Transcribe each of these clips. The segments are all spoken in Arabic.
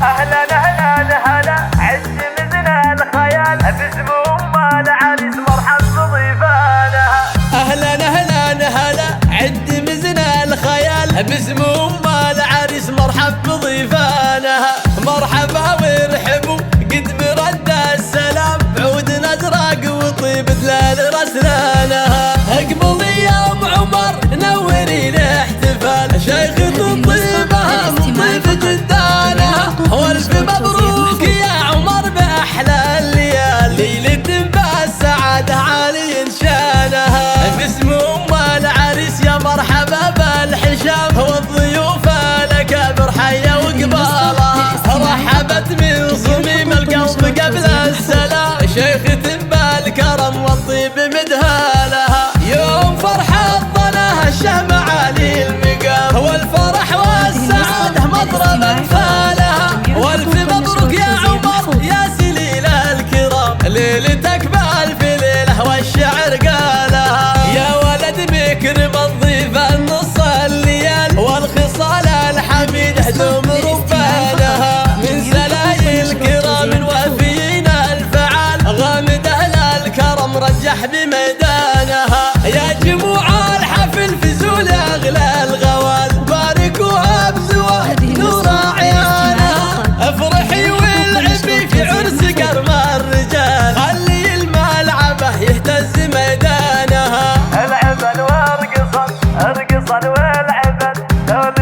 اهلا اهلا هلا عز مزنا الخيال باسم ام العريس مرحب بضيفانها. اهلا اهلا هلا عد مزنا الخيال باسم ام العريس مرحب بضيفانها. مرحبا وارحبوا قد برد السلام بعود نزرق وطيب دلال رسلانها. اقبلي يا ام عمر نوري الاحتفال شيخ الطيبه مطيب جدانها. والف مبروك يا عمر باحلى الليال ليله بالسعاده عالي شانها. باسم ام العريس يا مرحبا بالحشام والضيوف الاكابر حيه وقبالها. رحبت من صميم القلب قبل السلام شيخة بالكرم والطيب مدهالها. يوم فرحة ظناها الشمع علي المقام والفرح والسعادة مضرب امثالها. والف مبروك يا عمر يا سليل الكرام ليلتك بالف ليله والشعر قالها. يا ولد بكرم الضيف النص الليال والخصال الحميد دوم ربانها. من سلايل كرام وافيين الفعال غامد اهل الكرم رجح بميدانها. يا جموع الحفل فزول اغلى الغوال باركوها بزواج نور عيالها. افرحي والعبي في عرس كرم الرجال خلي الملعبه يهتز ميدانها. العبن وارقصن ارقصن والعبن لول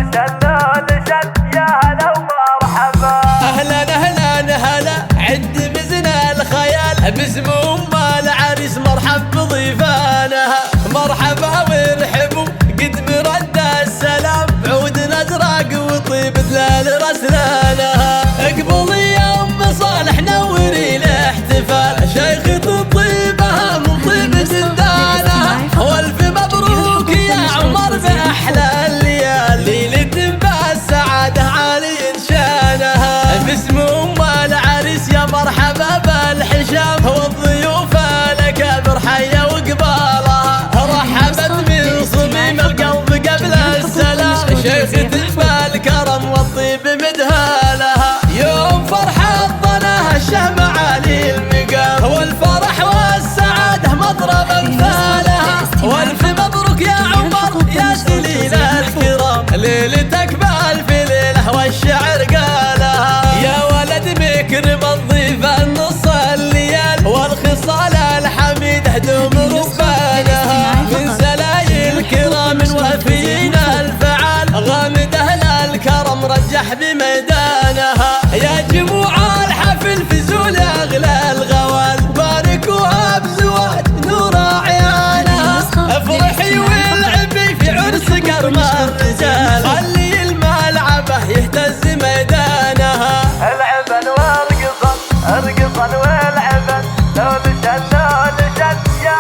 شل يا هلا ومرحبا. اهلا اهلا هلا عد مزنا الخيال باسم ام العريس مرحب بضيفانها. مرحبا وارحبوا قد برد السلام بعود نزرق وطيب دلال رسلانها. اقبلي يا ام صالح نوري الاحتفال شيخة الطيبه مطيب جدانها. والف مبروك يا عمر باحلى الليال ليله بالسعاده عالي شانها. باسم ام العريس يا مرحبا بالحشام والضيوف الاكابر حيه وقبالها. رحبت من صميم القلب قبل السلام شيخة بالكرم والطيب مدهالها. يوم فرحة ظناها الشمع علي المقام والفرح والسعاده مضرب امثالها. والف مبروك يا عمر يا سليل الكرام ليلتك بالف ليله والشعر قالها. يا ولد بكرم الضيف النص الليال والخصال الحميد دوم ربانها. من سلايل كرام وافيين الفعال غامد اهل الكرم رجح بميدانها. يا جموع الحفل فزول اغلى الغوال باركوها بزواج نور عيانها. افرحي والعبي في عرس كرم الرجال خلي الملعبه يهتز ميدانها. العبن وارقصن ارقصن والعبن لول شل يا